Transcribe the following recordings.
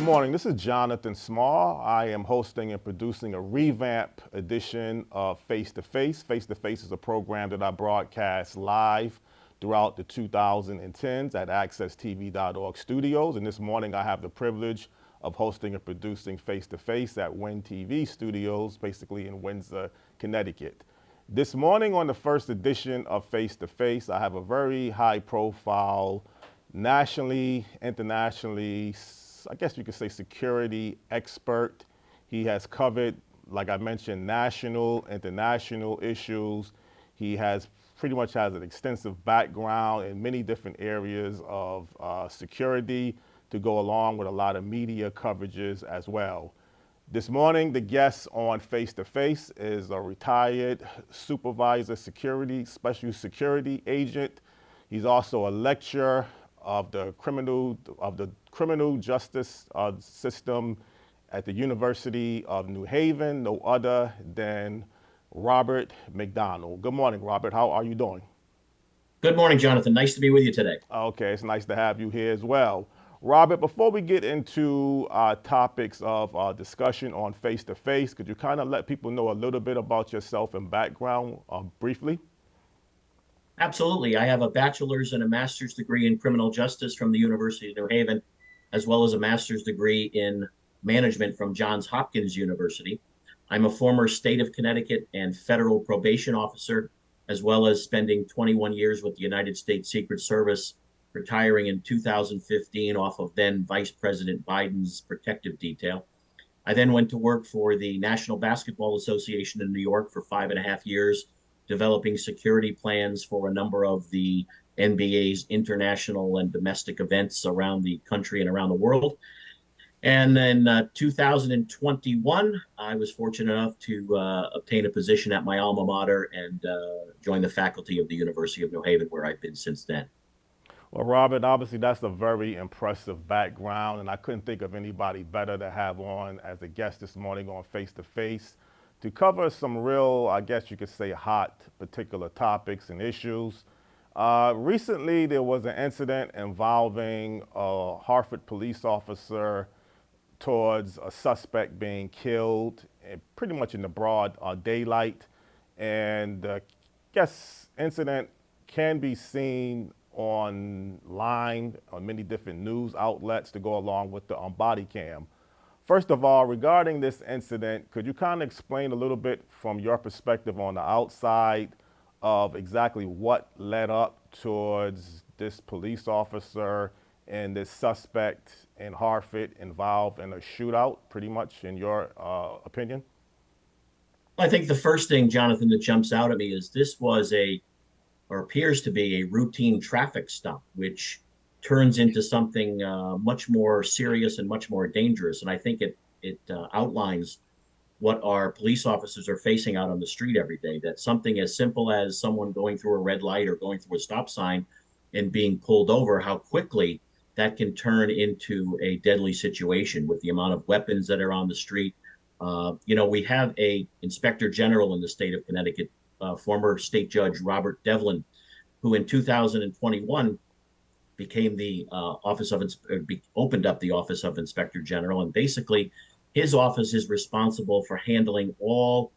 morning. This is Jonathan Small. I am hosting and producing a revamp edition of Face to Face. Face to Face is a program that I broadcast live throughout the 2010s at accesstv.org studios. And this morning I have the privilege of hosting and producing Face to Face at Win TV studios, basically in Windsor, Connecticut. This morning on the first edition of Face to Face, I have a very high profile, nationally, internationally, I guess you could say security expert. He has covered, like I mentioned, national, international issues. He pretty much has an extensive background in many different areas of security to go along with a lot of media coverages as well. This morning, the guest on Face to Face is a retired supervisor security, special security agent. He's also a lecturer of the criminal justice system at the University of New Haven, no other than Robert Mcdonald. Good morning, Robert. How are you doing? Good morning, Jonathan. Nice to be with you today. Okay, it's nice to have you here as well. Robert, before we get into topics of discussion on Face to Face, could you kind of let people know a little bit about yourself and background briefly? Absolutely. I have a bachelor's and a master's degree in criminal justice from the University of New Haven, as well as a master's degree in management from Johns Hopkins University. I'm a former state of Connecticut and federal probation officer, as well as spending 21 years with the United States Secret Service, retiring in 2015 off of then Vice President Biden's protective detail. I then went to work for the National Basketball Association in New York for 5.5 years, developing security plans for a number of the NBA's international and domestic events around the country and around the world. And then 2021, I was fortunate enough to obtain a position at my alma mater and join the faculty of the University of New Haven, where I've been since then. Well, Robert, obviously that's a very impressive background, and I couldn't think of anybody better to have on as a guest this morning on Face to Face to cover some real, I guess you could say, hot particular topics and issues. Recently, there was an incident involving a Hartford police officer towards a suspect being killed, pretty much in the broad daylight. And the incident can be seen online on many different news outlets to go along with the body cam. First of all, regarding this incident, could you kind of explain a little bit from your perspective on the outside of exactly what led up towards this police officer and this suspect in Hartford involved in a shootout, pretty much in your opinion? I think the first thing, Jonathan, that jumps out at me is this was or appears to be a routine traffic stop, which turns into something much more serious and much more dangerous. And I think it outlines what our police officers are facing out on the street every day. That something as simple as someone going through a red light or going through a stop sign and being pulled over, how quickly that can turn into a deadly situation with the amount of weapons that are on the street. We have a inspector general in the state of Connecticut, former state judge Robert Devlin, who in 2021 became the opened up the office of inspector general, and basically his office is responsible for handling all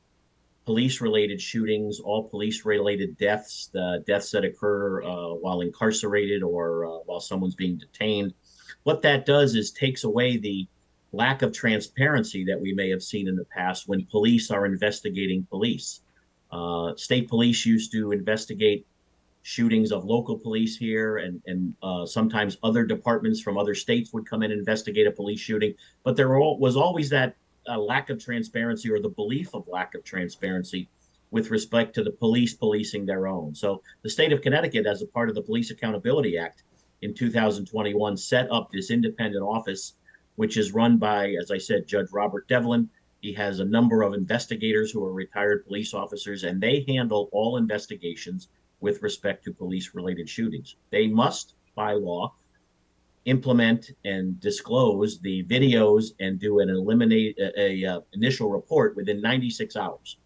police related shootings, all police related deaths, the deaths that occur while incarcerated or while someone's being detained. What that does is takes away the lack of transparency that we may have seen in the past when police are investigating police. State police used to investigate shootings of local police here, and sometimes other departments from other states would come in and investigate a police shooting. But was always that lack of transparency, or the belief of lack of transparency, with respect to the police policing their own. So the state of Connecticut, as a part of the Police Accountability Act in 2021, set up this independent office, which is run by, as I said, Judge Robert Devlin. He has a number of investigators who are retired police officers, and they handle all investigations with respect to police-related shootings. They must, by law, implement and disclose the videos and do an initial report within 96 hours,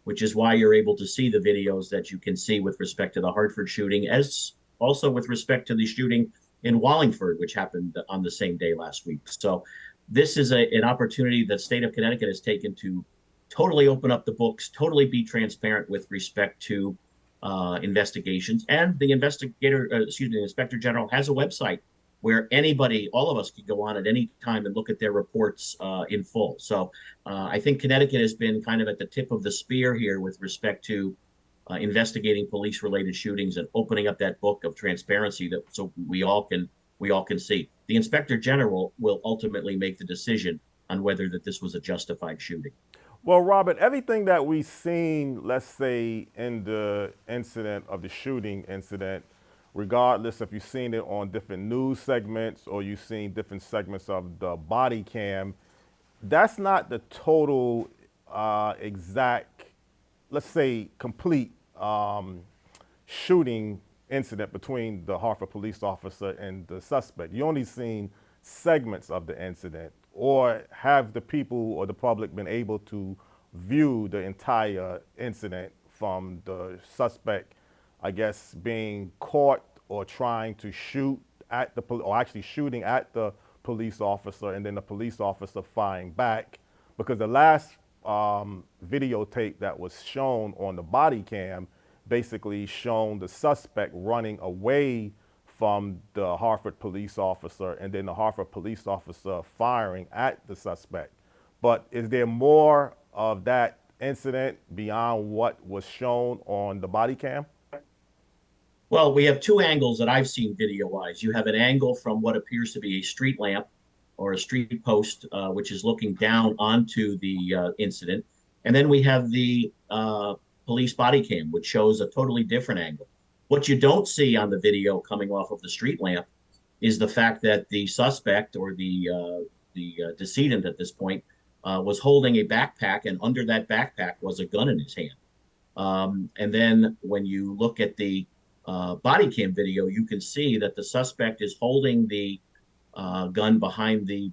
which is why you're able to see the videos that you can see with respect to the Hartford shooting, as also with respect to the shooting in Wallingford, which happened on the same day last week. So this is an opportunity that the state of Connecticut has taken to totally open up the books, totally be transparent with respect to investigations. And the the inspector general has a website where anybody, all of us, can go on at any time and look at their reports in full. So I think Connecticut has been kind of at the tip of the spear here with respect to investigating police-related shootings and opening up that book of transparency that so we all can see. The inspector general will ultimately make the decision on whether that this was a justified shooting. Well, Robert, everything that we've seen, let's say, in the incident of the shooting incident, regardless if you've seen it on different news segments or you've seen different segments of the body cam, that's not the total exact, let's say, complete shooting incident between the Hartford police officer and the suspect. You only seen segments of the incident, or have the people or the public been able to view the entire incident from the suspect, I guess, being caught or trying to shoot at the or actually shooting at the police officer, and then the police officer firing back? Because the last videotape that was shown on the body cam basically shown the suspect running away from the Hartford police officer, and then the Hartford police officer firing at the suspect. But is there more of that incident beyond what was shown on the body cam? Well, we have two angles that I've seen video-wise. You have an angle from what appears to be a street lamp or a street post, which is looking down onto the incident. And then we have the police body cam, which shows a totally different angle. What you don't see on the video coming off of the street lamp is the fact that the suspect or the decedent at this point was holding a backpack, and under that backpack was a gun in his hand. And then when you look at the body cam video, you can see that the suspect is holding the gun behind the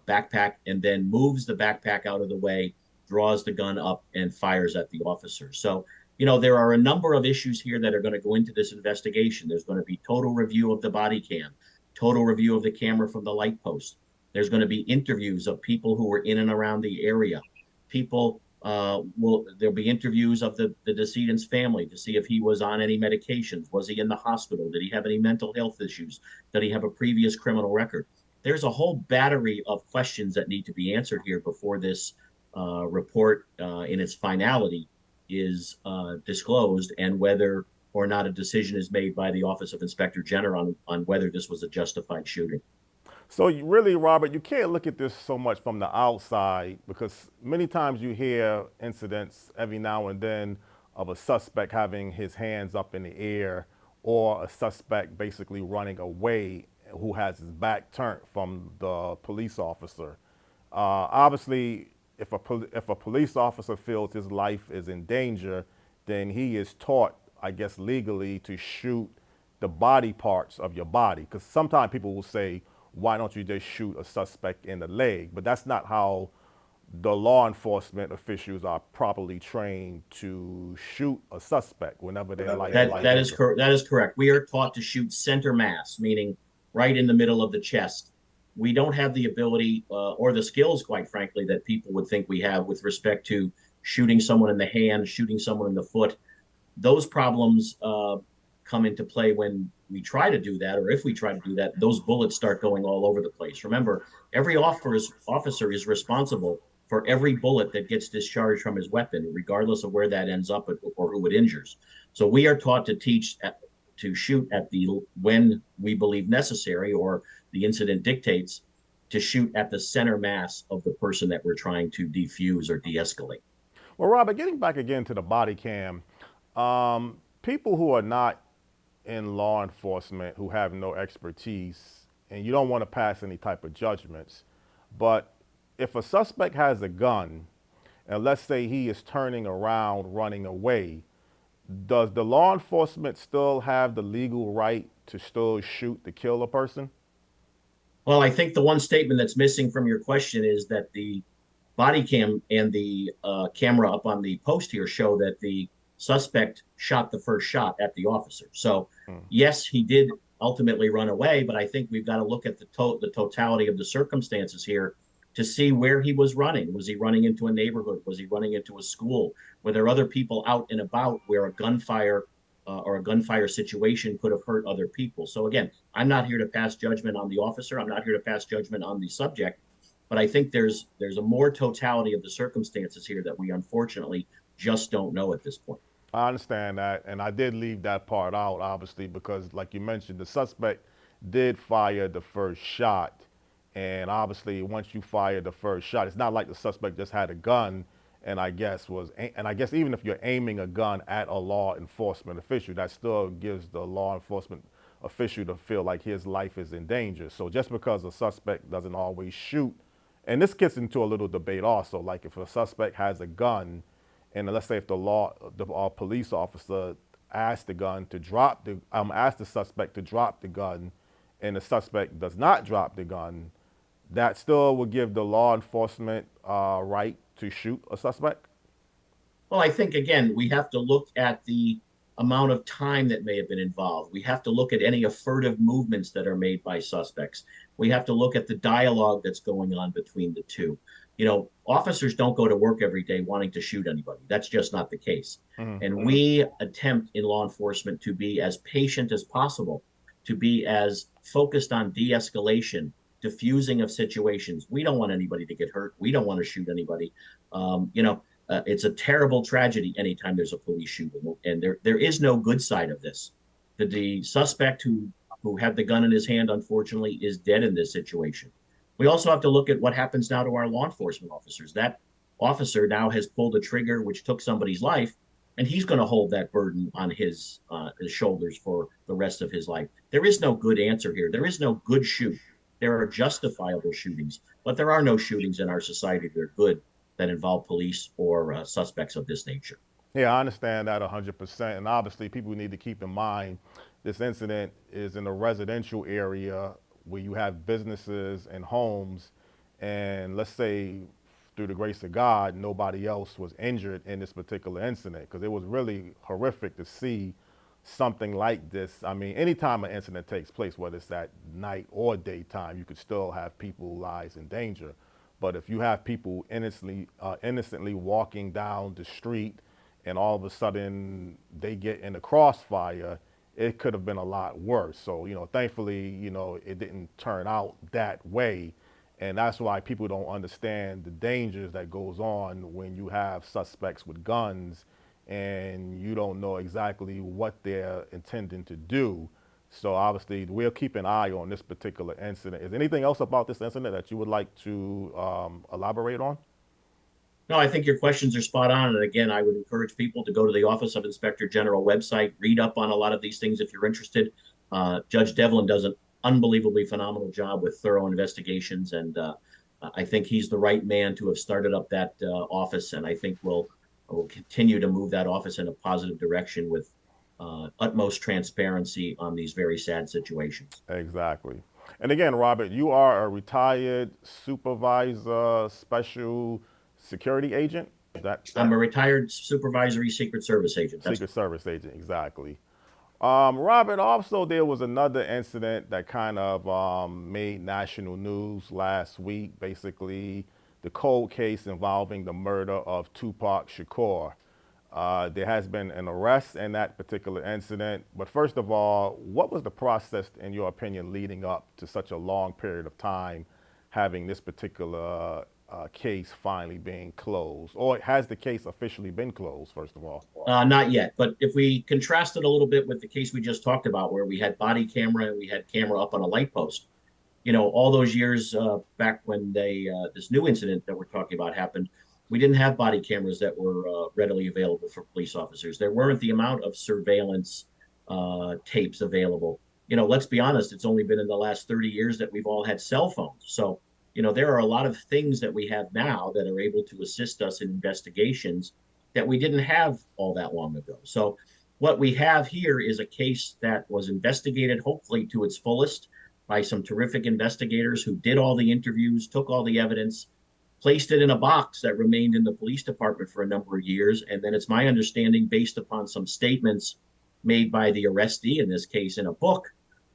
backpack and then moves the backpack out of the way, draws the gun up, and fires at the officer. So, there are a number of issues here that are going to go into this investigation. There's going to be total review of the body cam, total review of the camera from the light post. There's going to be interviews of people who were in and around the area. There'll be interviews of the decedent's family to see if he was on any medications. Was he in the hospital? Did he have any mental health issues? Did he have a previous criminal record? There's a whole battery of questions that need to be answered here before this report in its finality is disclosed, and whether or not a decision is made by the Office of Inspector General on whether this was a justified shooting. So really, Robert, you can't look at this so much from the outside, because many times you hear incidents every now and then of a suspect having his hands up in the air, or a suspect basically running away who has his back turned from the police officer. Obviously, if a police officer feels his life is in danger, then he is taught, I guess, legally to shoot the body parts of your body. Because sometimes people will say, why don't you just shoot a suspect in the leg? But that's not how the law enforcement officials are properly trained to shoot a suspect whenever they're like that is correct. That is correct. We are taught to shoot center mass, meaning right in the middle of the chest. We don't have the ability or the skills, quite frankly, that people would think we have with respect to shooting someone in the hand, shooting someone in the foot. Those problems come into play when we try to do that, or if we try to do that, those bullets start going all over the place. Remember, every officer is responsible for every bullet that gets discharged from his weapon, regardless of where that ends up or who it injures. So we are taught to shoot at when we believe necessary, or the incident dictates, to shoot at the center mass of the person that we're trying to defuse or de-escalate. Well, Robert, getting back again to the body cam, people who are not in law enforcement, who have no expertise, and you don't want to pass any type of judgments, but if a suspect has a gun, and let's say he is turning around, running away, does the law enforcement still have the legal right to still shoot to kill a person? Well, I think the one statement that's missing from your question is that the body cam and the camera up on the post here show that the suspect shot the first shot at the officer. So, yes, he did ultimately run away, but I think we've got to look at the totality of the circumstances here to see where he was running. Was he running into a neighborhood? Was he running into a school? Were there other people out and about where a gunfire or a gunfire situation could have hurt other people? So again, I'm not here to pass judgment on the officer. I'm not here to pass judgment on the subject, but I think there's a more totality of the circumstances here that we unfortunately just don't know at this point. I understand that, and I did leave that part out, obviously, because, like you mentioned, the suspect did fire the first shot, and obviously, once you fire the first shot, it's not like the suspect just had a gun, and I guess even if you're aiming a gun at a law enforcement official, that still gives the law enforcement official to feel like his life is in danger. So just because a suspect doesn't always shoot, and this gets into a little debate also, like if a suspect has a gun and let's say if the police officer asked asked the suspect to drop the gun, and the suspect does not drop the gun, that still would give the law enforcement right to shoot a suspect. Well, I think again, we have to look at the amount of time that may have been involved. We have to look at any furtive movements that are made by suspects. We have to look at the dialogue that's going on between the two. Officers don't go to work every day wanting to shoot anybody. That's just not the case. And we attempt in law enforcement to be as patient as possible, to be as focused on de-escalation, diffusing of situations. We don't want anybody to get hurt. We don't want to shoot anybody. It's a terrible tragedy anytime there's a police shooting, and there is no good side of this. The suspect who had the gun in his hand, unfortunately, is dead in this situation. We also have to look at what happens now to our law enforcement officers. That officer now has pulled a trigger which took somebody's life, and he's going to hold that burden on his shoulders for the rest of his life. There is no good answer here. There is no good shoot. There are justifiable shootings, but there are no shootings in our society that are good that involve police or suspects of this nature. Yeah, I understand that 100%. And obviously, people need to keep in mind this incident is in a residential area where you have businesses and homes. And let's say, through the grace of God, nobody else was injured in this particular incident, because it was really horrific to see something like this. I mean, anytime an incident takes place, whether it's at night or daytime, you could still have people's lives in danger. But if you have people innocently walking down the street and all of a sudden they get in the crossfire, it could have been a lot worse. So, thankfully, it didn't turn out that way. And that's why people don't understand the dangers that goes on when you have suspects with guns and you don't know exactly what they're intending to do. So obviously, we'll keep an eye on this particular incident. Is there anything else about this incident that you would like to elaborate on? No, I think your questions are spot on. And again, I would encourage people to go to the Office of Inspector General website, read up on a lot of these things if you're interested. Judge Devlin does an unbelievably phenomenal job with thorough investigations. And I think he's the right man to have started up that office. And I think we'll continue to move that office in a positive direction with utmost transparency on these very sad situations. Exactly. And again, Robert, you are a retired supervisor, special security agent. I'm a retired supervisory Secret Service agent. Secret Service agent, exactly. Robert, also there was another incident that kind of made national news last week. Basically, the cold case involving the murder of Tupac Shakur. There has been an arrest in that particular incident. But first of all, what was the process, in your opinion, leading up to such a long period of time having this particular case finally being closed? Or has the case officially been closed, first of all? Not yet. But if we contrast it a little bit with the case we just talked about, where we had body camera and we had camera up on a light post, all those years back when this new incident that we're talking about happened, we didn't have body cameras that were readily available for police officers. There weren't the amount of surveillance tapes available. Let's be honest, it's only been in the last 30 years that we've all had cell phones. So, there are a lot of things that we have now that are able to assist us in investigations that we didn't have all that long ago. So what we have here is a case that was investigated, hopefully to its fullest, by some terrific investigators who did all the interviews, took all the evidence, placed it in a box that remained in the police department for a number of years. And then it's my understanding, based upon some statements made by the arrestee, in this case in a book,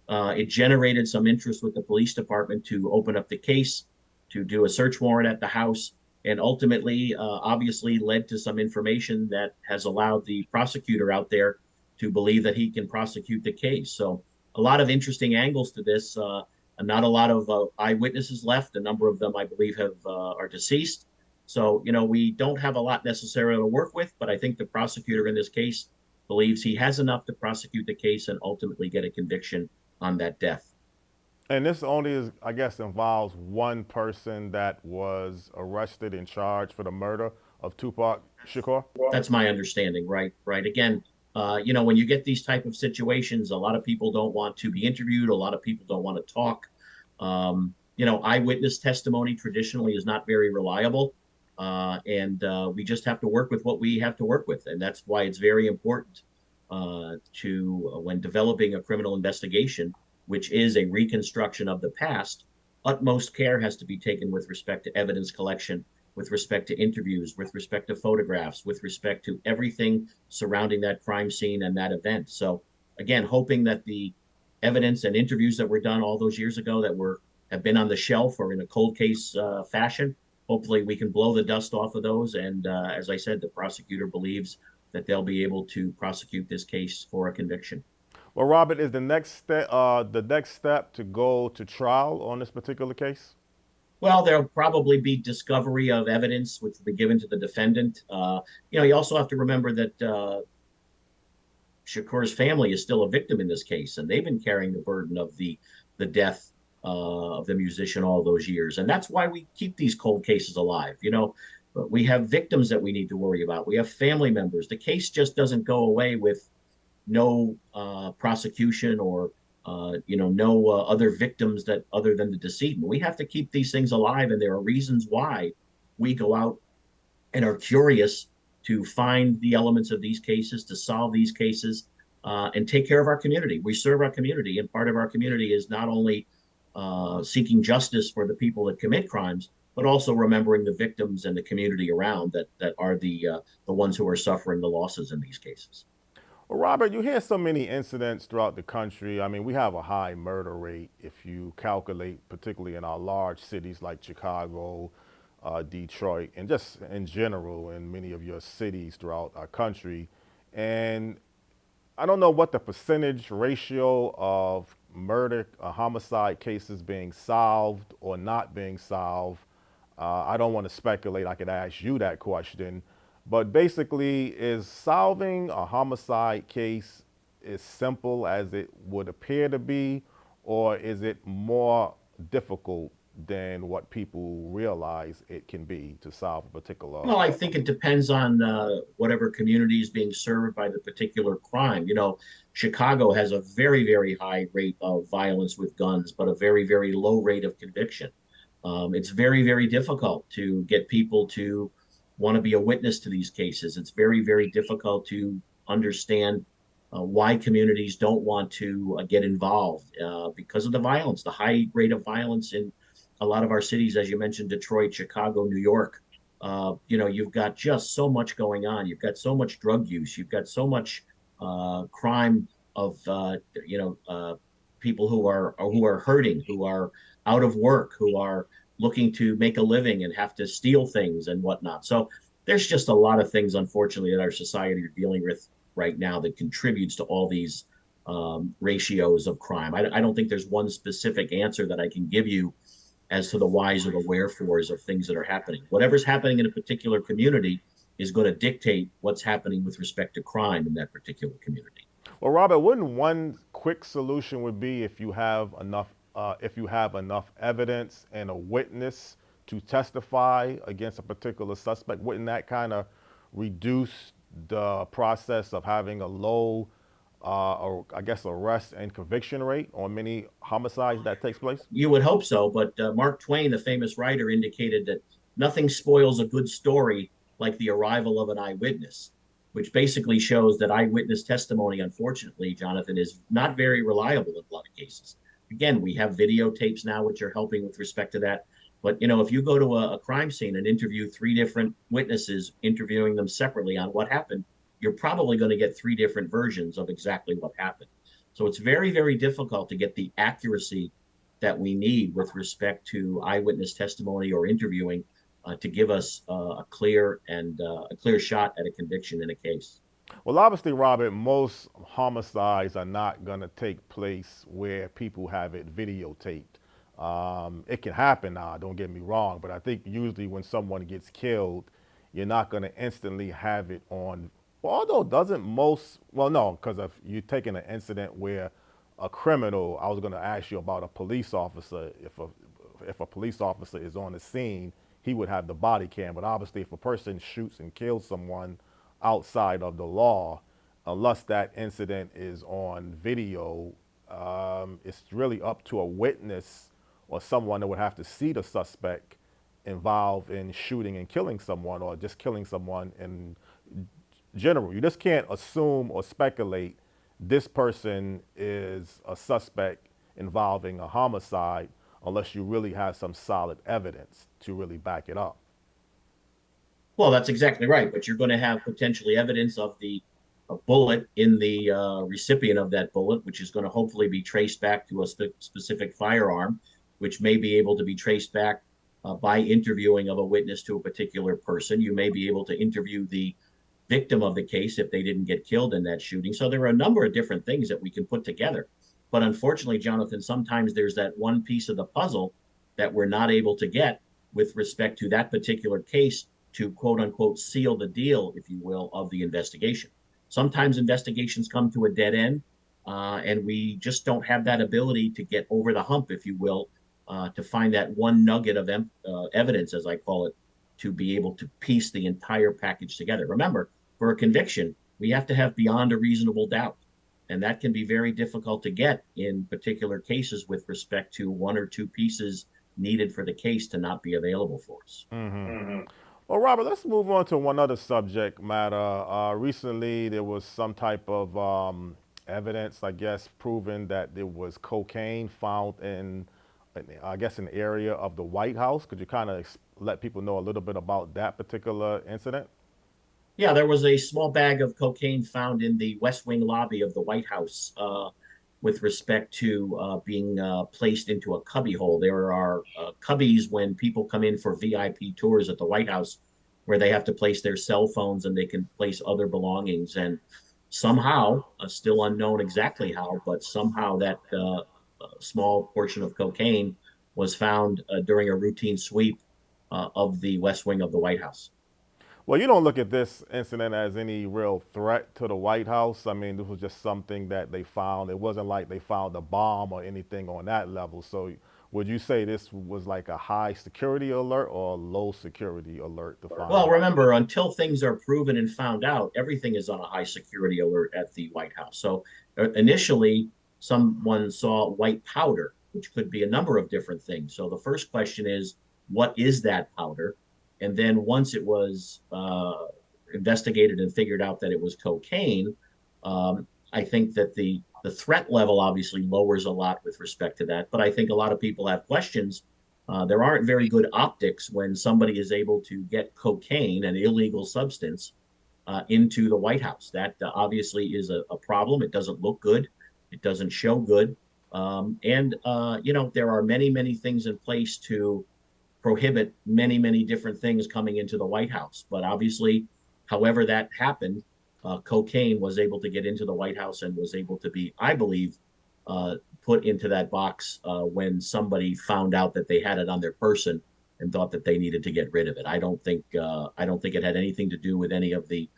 it generated some interest with the police department to open up the case. to do a search warrant at the house, and ultimately, obviously, led to some information that has allowed the prosecutor out there to believe that he can prosecute the case. So, a lot of interesting angles to this. Not a lot of eyewitnesses left. A number of them, I believe, have are deceased. So, we don't have a lot necessarily to work with, but I think the prosecutor in this case believes he has enough to prosecute the case and ultimately get a conviction on that death. And this only is, I guess, involves one person that was arrested and charged for the murder of Tupac Shakur. That's my understanding, right? Right. Again, when you get these type of situations, a lot of people don't want to be interviewed. A lot of people don't want to talk. Eyewitness testimony traditionally is not very reliable. And we just have to work with what we have to work with. And that's why it's very important when developing a criminal investigation, which is a reconstruction of the past, utmost care has to be taken with respect to evidence collection, with respect to interviews, with respect to photographs, with respect to everything surrounding that crime scene and that event. So, again, hoping that the evidence and interviews that were done all those years ago that have been on the shelf or in a cold case fashion, hopefully we can blow the dust off of those. And as I said, the prosecutor believes that they'll be able to prosecute this case for a conviction. Well, Robert, is the next step to go to trial on this particular case? Well, there'll probably be discovery of evidence which will be given to the defendant. You also have to remember that Shakur's family is still a victim in this case, and they've been carrying the burden of the death of the musician all those years, and that's why we keep these cold cases alive. But we have victims that we need to worry about. We have family members. The case just doesn't go away with no prosecution or no other victims that other than the decedent. We have to keep these things alive, and there are reasons why we go out and are curious to find the elements of these cases, to solve these cases, and take care of our community. We serve our community, and part of our community is not only seeking justice for the people that commit crimes, but also remembering the victims and the community around that are the ones who are suffering the losses in these cases. Well, Robert, you hear so many incidents throughout the country. I mean, we have a high murder rate if you calculate, particularly in our large cities like Chicago, Detroit, and just in general in many of your cities throughout our country. And I don't know what the percentage ratio of murder, homicide cases being solved or not being solved. I don't want to speculate. I could ask you that question. But basically, is solving a homicide case as simple as it would appear to be, or is it more difficult than what people realize it can be to solve a particular? Well, I think it depends on whatever community is being served by the particular crime. Chicago has a very, very high rate of violence with guns, but a very, very low rate of conviction. It's very, very difficult to get people to want to be a witness to these cases. It's very, very difficult to understand why communities don't want to get involved because of the violence, the high rate of violence in a lot of our cities, as you mentioned, Detroit, Chicago, New York. You've got just so much going on. You've got so much drug use. You've got so much crime of people who are hurting, who are out of work, who are looking to make a living and have to steal things and whatnot. So there's just a lot of things, unfortunately, that our society are dealing with right now that contributes to all these ratios of crime. I don't think there's one specific answer that I can give you as to the whys or the wherefores of things that are happening. Whatever's happening in a particular community is going to dictate what's happening with respect to crime in that particular community. Well, Robert, wouldn't one quick solution would be if you have enough evidence and a witness to testify against a particular suspect? Wouldn't that kind of reduce the process of having a low, or I guess, arrest and conviction rate on many homicides that takes place? You would hope so, but Mark Twain, the famous writer, indicated that nothing spoils a good story like the arrival of an eyewitness, which basically shows that eyewitness testimony, unfortunately, Jonathan, is not very reliable in a lot of cases. Again, we have videotapes now which are helping with respect to that. But if you go to a crime scene and interview three different witnesses, interviewing them separately on what happened, you're probably going to get three different versions of exactly what happened. So it's very, very difficult to get the accuracy that we need with respect to eyewitness testimony or interviewing to give us a clear shot at a conviction in a case. Well, obviously, Robert, most homicides are not going to take place where people have it videotaped. It can happen now, don't get me wrong, but I think usually when someone gets killed, you're not going to instantly have it on. Well, although doesn't most, well, no, because if you're taking an incident where a criminal, I was going to ask you about a police officer. If a police officer is on the scene, he would have the body cam. But obviously, if a person shoots and kills someone outside of the law, unless that incident is on video, it's really up to a witness or someone that would have to see the suspect involved in shooting and killing someone or just killing someone in general. You just can't assume or speculate this person is a suspect involving a homicide unless you really have some solid evidence to really back it up. Well, that's exactly right. But you're going to have potentially evidence of the a bullet in the recipient of that bullet, which is going to hopefully be traced back to a specific firearm, which may be able to be traced back by interviewing of a witness to a particular person. You may be able to interview the victim of the case if they didn't get killed in that shooting. So there are a number of different things that we can put together. But unfortunately, Jonathan, sometimes there's that one piece of the puzzle that we're not able to get with respect to that particular case to quote unquote seal the deal, if you will, of the investigation. Sometimes investigations come to a dead end, and we just don't have that ability to get over the hump, if you will, to find that one nugget of evidence, as I call it, to be able to piece the entire package together. Remember, for a conviction, we have to have beyond a reasonable doubt. And that can be very difficult to get in particular cases with respect to one or two pieces needed for the case to not be available for us. Well, Robert, let's move on to one other subject matter. Recently, there was some type of evidence, I guess, proving that there was cocaine found in, I guess, an area of the White House. Could you kind of let people know a little bit about that particular incident? Yeah, there was a small bag of cocaine found in the West Wing lobby of the White House with respect to being placed into a cubby hole. There are cubbies when people come in for VIP tours at the White House where they have to place their cell phones and they can place other belongings. And somehow, still unknown exactly how, but somehow that small portion of cocaine was found during a routine sweep of the West Wing of the White House. Well, you don't look at this incident as any real threat to the White House. I mean, this was just something that they found. It wasn't like they found a bomb or anything on that level. So, would you say this was like a high security alert or a low security alert to Well, find? remember, until things are proven and found out, everything is on a high security alert at the White House. So initially, someone saw white powder, which could be a number of different things. So the first question is, what is that powder? And then once it was investigated and figured out that it was cocaine, I think that the threat level obviously lowers a lot with respect to that. But I think a lot of people have questions. There aren't very good optics when somebody is able to get cocaine, an illegal substance, into the White House. That obviously is a problem. It doesn't look good. It doesn't show good. There are many, many things in place to prohibit many, many different things coming into the White House. But obviously, however that happened, cocaine was able to get into the White House and was able to be, I believe, put into that box when somebody found out that they had it on their person and thought that they needed to get rid of it. I don't think it had anything to do with any of the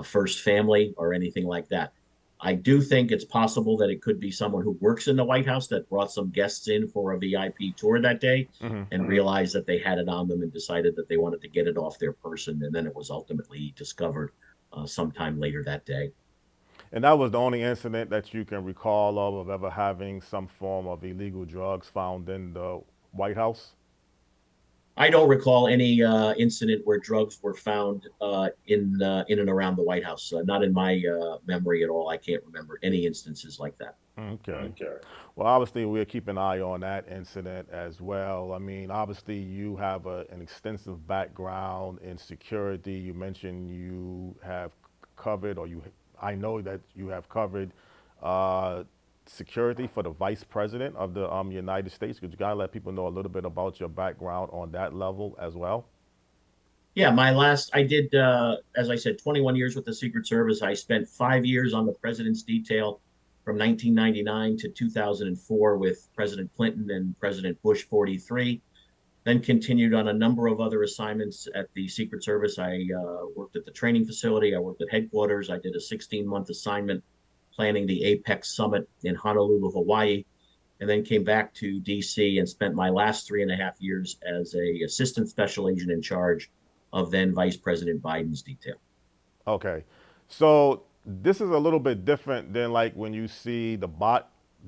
first family or anything like that. I do think it's possible that it could be someone who works in the White House that brought some guests in for a VIP tour that day and realized that they had it on them and decided that they wanted to get it off their person. And then it was ultimately discovered sometime later that day. And that was the only incident that you can recall of ever having some form of illegal drugs found in the White House? I don't recall any incident where drugs were found in and around the White House. Not in my memory at all. I can't remember any instances like that. Okay. Well, obviously, we'll keep an eye on that incident as well. I mean, obviously, you have an extensive background in security. You mentioned you have covered, or I know that you have covered uh, security for the vice president of the United States? Could you kind of let people know a little bit about your background on that level as well? Yeah, I did, as I said, 21 years with the Secret Service. I spent 5 years on the president's detail from 1999 to 2004 with President Clinton and President Bush 43. Then continued on a number of other assignments at the Secret Service. I worked at the training facility. I worked at headquarters. I did a 16-month assignment planning the APEX summit in Honolulu, Hawaii, and then came back to DC and spent my last 3.5 years as a assistant special agent in charge of then Vice President Biden's detail. Okay, so this is a little bit different than like when you see the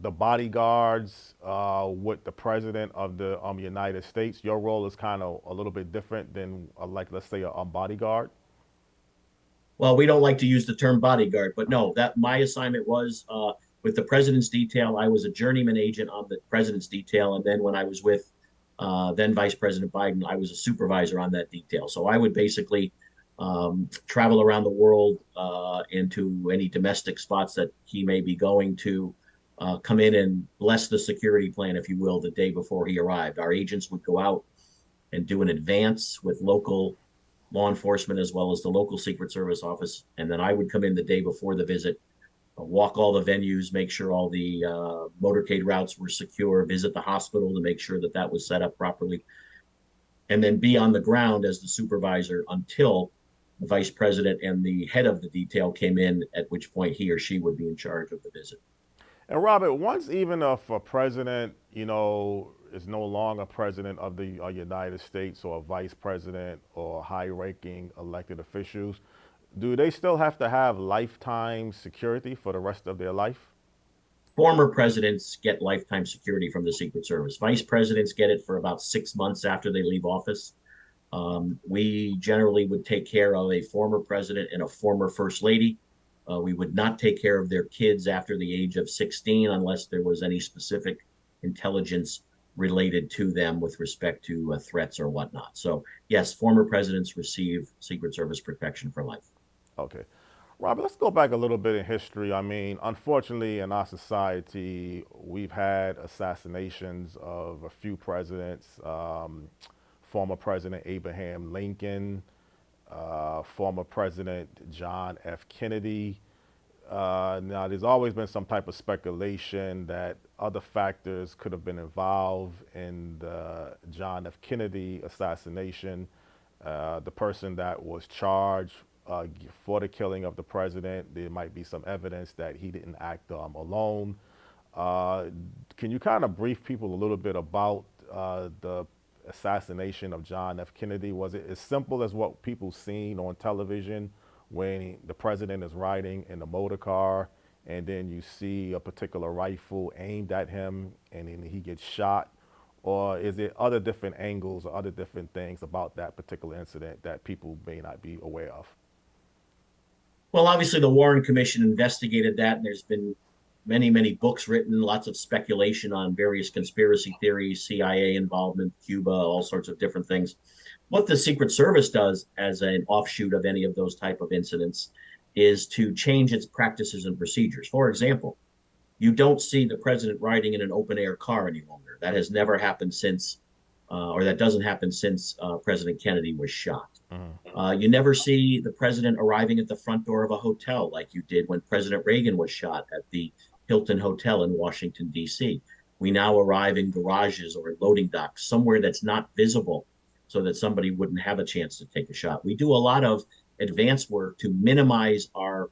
bodyguards with the president of the United States. Your role is kind of a little bit different than like let's say a bodyguard. Well, we don't like to use the term bodyguard, but no, that my assignment was with the president's detail. I was a journeyman agent on the president's detail, and then when I was with then Vice President Biden, I was a supervisor on that detail. So I would basically travel around the world into any domestic spots that he may be going to, come in and bless the security plan, if you will, the day before he arrived. Our agents would go out and do an advance with local law enforcement as well as the local Secret Service office. And then I would come in the day before the visit, walk all the venues, make sure all the motorcade routes were secure, visit the hospital to make sure that that was set up properly, and then be on the ground as the supervisor until the vice president and the head of the detail came in, at which point he or she would be in charge of the visit. And Robert, once even if a president, is no longer president of the United States or a vice president or high-ranking elected officials, do they still have to have lifetime security for the rest of their life? Former presidents get lifetime security from the Secret Service. Vice presidents get it for about 6 months after they leave office. We generally would take care of a former president and a former first lady. We would not take care of their kids after the age of 16 unless there was any specific intelligence related to them with respect to threats or whatnot. So, yes, former presidents receive Secret Service protection for life. Okay. Robert, let's go back a little bit in history. I mean, unfortunately, in our society, we've had assassinations of a few presidents. Former President Abraham Lincoln, former President John F. Kennedy. Now, there's always been some type of speculation that other factors could have been involved in the John F. Kennedy assassination. The person that was charged for the killing of the president, there might be some evidence that he didn't act alone. Can you kind of brief people a little bit about the assassination of John F. Kennedy? Was it as simple as what people seen on television when the president is riding in a motor car and then you see a particular rifle aimed at him and then he gets shot? Or is it other different angles or other different things about that particular incident that people may not be aware of? Well, obviously, the Warren Commission investigated that, and there's been many, many books written, lots of speculation on various conspiracy theories, CIA involvement, Cuba, all sorts of different things. What the Secret Service does as an offshoot of any of those type of incidents is to change its practices and procedures. For example, you don't see the president riding in an open air car any longer. That has never happened since, or that doesn't happen since President Kennedy was shot. You never see the president arriving at the front door of a hotel like you did when President Reagan was shot at the Hilton Hotel in Washington, D.C. We now arrive in garages or at loading docks, somewhere that's not visible so that somebody wouldn't have a chance to take a shot. We do a lot of advanced work to minimize our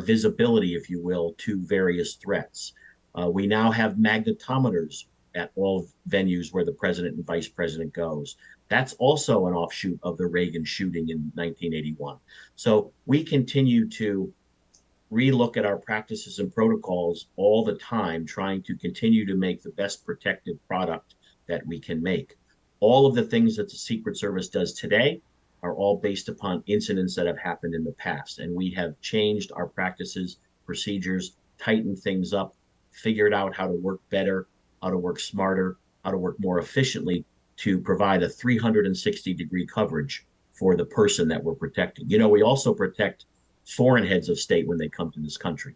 visibility, if you will, to various threats. We now have magnetometers at all venues where the president and vice president goes. That's also an offshoot of the Reagan shooting in 1981. So we continue to relook at our practices and protocols all the time, trying to continue to make the best protective product that we can make. All of the things that the Secret Service does today are all based upon incidents that have happened in the past. And we have changed our practices, procedures, tightened things up, figured out how to work better, how to work smarter, how to work more efficiently to provide a 360-degree coverage for the person that we're protecting. We also protect foreign heads of state when they come to this country.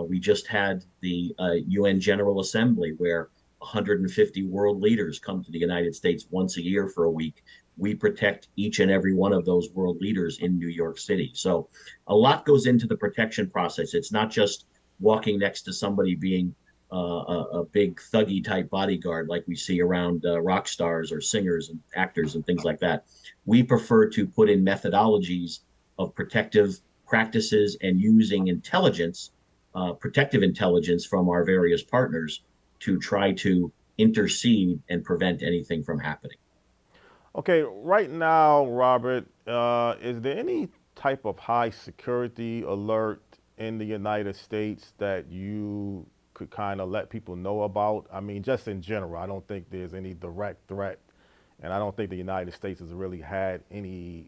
We just had the UN General Assembly where 150 world leaders come to the United States once a year for a week. We protect each and every one of those world leaders in New York City. So a lot goes into the protection process. It's not just walking next to somebody being a big thuggy type bodyguard like we see around rock stars or singers and actors and things like that. We prefer to put in methodologies of protective practices and using intelligence, protective intelligence from our various partners to try to intercede and prevent anything from happening. Okay, right now, Robert, is there any type of high security alert in the United States that you could kind of let people know about? I mean, just in general, I don't think there's any direct threat, and I don't think the United States has really had any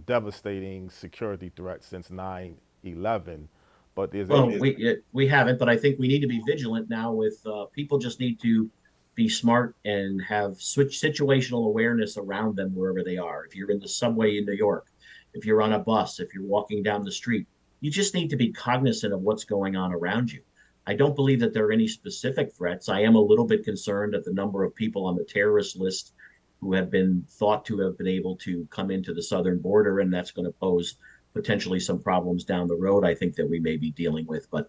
devastating security threats since 9/11. But is Well, any, we haven't, but I think we need to be vigilant now. With people, just need to be smart and have switch situational awareness around them wherever they are. If you're in the subway in New York, if you're on a bus, if you're walking down the street, you just need to be cognizant of what's going on around you. I don't believe that there are any specific threats. I am a little bit concerned at the number of people on the terrorist list who have been thought to have been able to come into the southern border, and that's going to pose potentially some problems down the road, I think, that we may be dealing with. But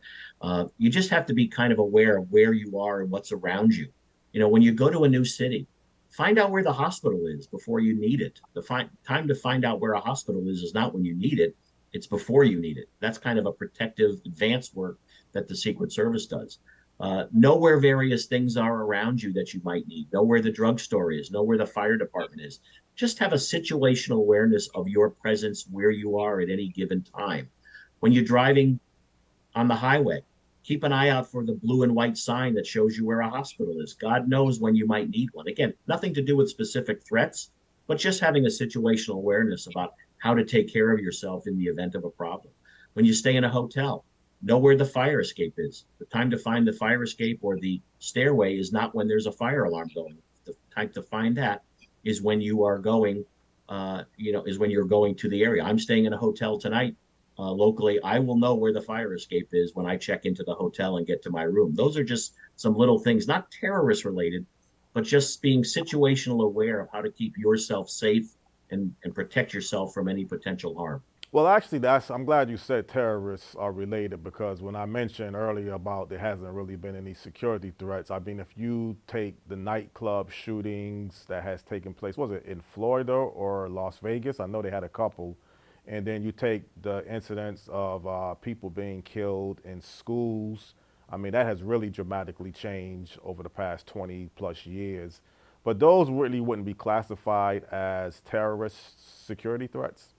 you just have to be kind of aware of where you are and what's around you. You know, when you go to a new city, find out where the hospital is before you need it. Time to find out where a hospital is not when you need it, it's before you need it. That's kind of a protective advanced work that the Secret Service does. Know where various things are around you that you might need. Know where the drugstore is. Know where the fire department is. Just have a situational awareness of your presence where you are at any given time. When you're driving on the highway, keep an eye out for the blue and white sign that shows you where a hospital is. God knows when you might need one. Again, nothing to do with specific threats, but just having a situational awareness about how to take care of yourself in the event of a problem. When you stay in a hotel, know where the fire escape is. The time to find the fire escape or the stairway is not when there's a fire alarm going. The time to find that is when you are going, is when you're going to the area. I'm staying in a hotel tonight locally. I will know where the fire escape is when I check into the hotel and get to my room. Those are just some little things, not terrorist related, but just being situational aware of how to keep yourself safe and protect yourself from any potential harm. well, actually, I'm glad you said terrorists are related because when I mentioned earlier about there hasn't really been any security threats, I mean, if you take the nightclub shootings that has taken place, was it in Florida or Las Vegas? I know they had a couple. And then you take the incidents of people being killed in schools. I mean, that has really dramatically changed over the past 20 plus years. But those really wouldn't be classified as terrorist security threats.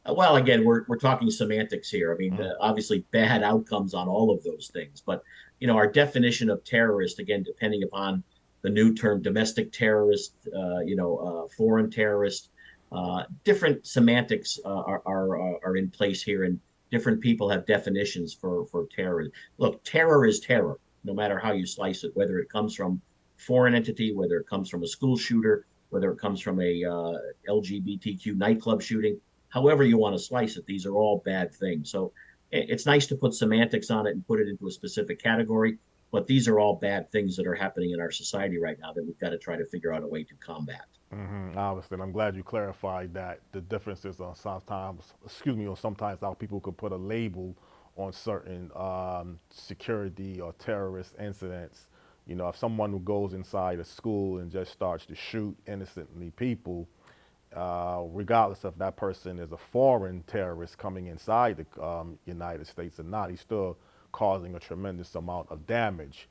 Well, again, we're talking semantics here. I mean, obviously, bad outcomes on all of those things, but our definition of terrorist, again, depending upon the new term, domestic terrorist, foreign terrorist, different semantics are in place here, and different people have definitions for terror. Look, terror is terror, no matter how you slice it, whether it comes from foreign entity, whether it comes from a school shooter, whether it comes from a LGBTQ nightclub shooting, however you want to slice it, these are all bad things. So it's nice to put semantics on it and put it into a specific category, but these are all bad things that are happening in our society right now that we've got to try to figure out a way to combat. Obviously, and I'm glad you clarified that the differences on sometimes, excuse me, or sometimes how people could put a label on certain security or terrorist incidents. You know, if someone who goes inside a school and just starts to shoot innocently people, regardless if that person is a foreign terrorist coming inside the United States or not, he's still causing a tremendous amount of damage.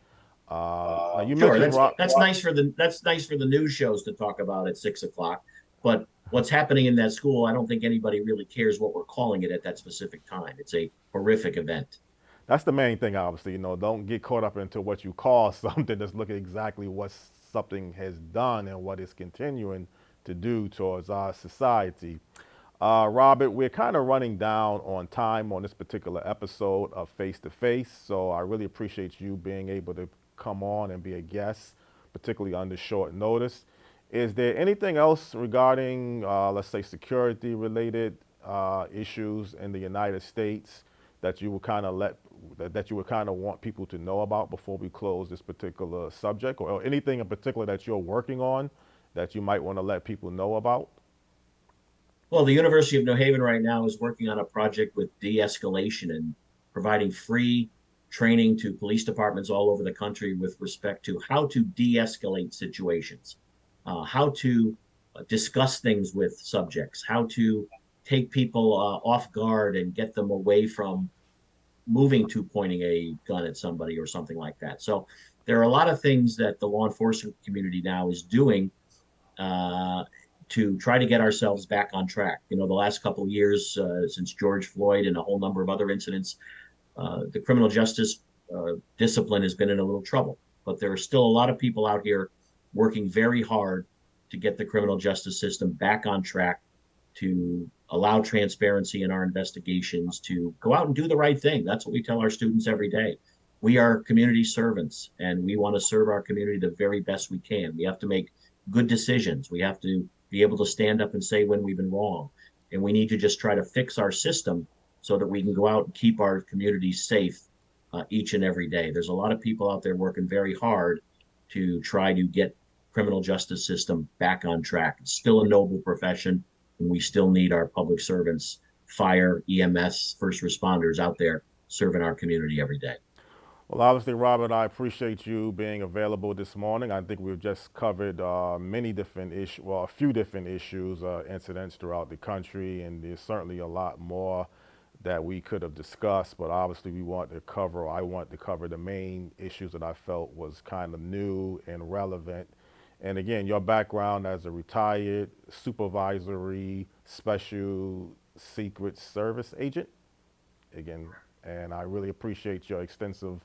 Now you Sure, mentioned rock. that's nice for the news shows to talk about at 6 o'clock. But what's happening in that school, I don't think anybody really cares what we're calling it at that specific time. It's a horrific event. That's the main thing, obviously. You know, don't get caught up into what you call something. Just look at exactly what something has done and what it's continuing to do towards our society. Robert, we're kind of running down on time on this particular episode of Face to Face, so I really appreciate you being able to come on and be a guest, particularly under short notice. Is there anything else regarding, let's say, security related issues in the United States that you would kind of that you would kind of want people to know about before we close this particular subject, or anything in particular that you're working on that you might want to let people know about? Well, the University of New Haven right now is working on a project with de-escalation and providing free training to police departments all over the country with respect to how to de-escalate situations, how to discuss things with subjects, how to take people off guard and get them away from moving to pointing a gun at somebody or something like that. So there are a lot of things that the law enforcement community now is doing uh, to try to get ourselves back on track. You know, the last couple of years since George Floyd and a whole number of other incidents, the criminal justice discipline has been in a little trouble. But there are still a lot of people out here working very hard to get the criminal justice system back on track, to allow transparency in our investigations, to go out and do the right thing. That's what we tell our students every day. We are community servants and we want to serve our community the very best we can. We have to make good decisions. We have to be able to stand up and say when we've been wrong. And we need to just try to fix our system so that we can go out and keep our communities safe each and every day. There's a lot of people out there working very hard to try to get criminal justice system back on track. It's still a noble profession, and we still need our public servants, fire, EMS, first responders out there serving our community every day. Well, obviously, Robert, I appreciate you being available this morning. I think we've just covered many different issues, well, a few different issues, incidents throughout the country, and there's certainly a lot more that we could have discussed. But obviously, I want to cover the main issues that I felt was kind of new and relevant. And again, your background as a retired supervisory special secret service agent, again, and I really appreciate your extensive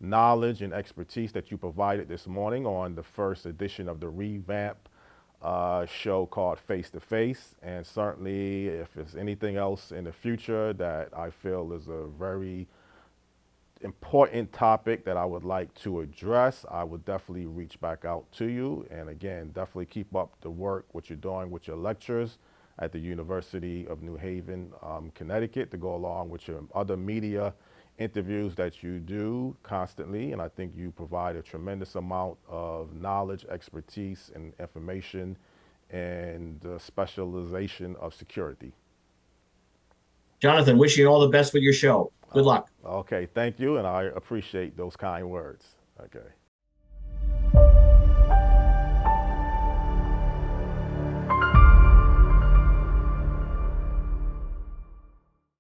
knowledge and expertise that you provided this morning on the first edition of the revamp show called Face to Face. And certainly, if there's anything else in the future that I feel is a very important topic that I would like to address, I would definitely reach back out to you. And again, definitely keep up the work, what you're doing with your lectures at the University of New Haven, Connecticut, to go along with your other media interviews that you do constantly. And I think you provide a tremendous amount of knowledge, expertise, and information and the specialization of security. Jonathan, wishing you all the best with your show. Good luck. Okay, thank you, and I appreciate those kind words. Okay.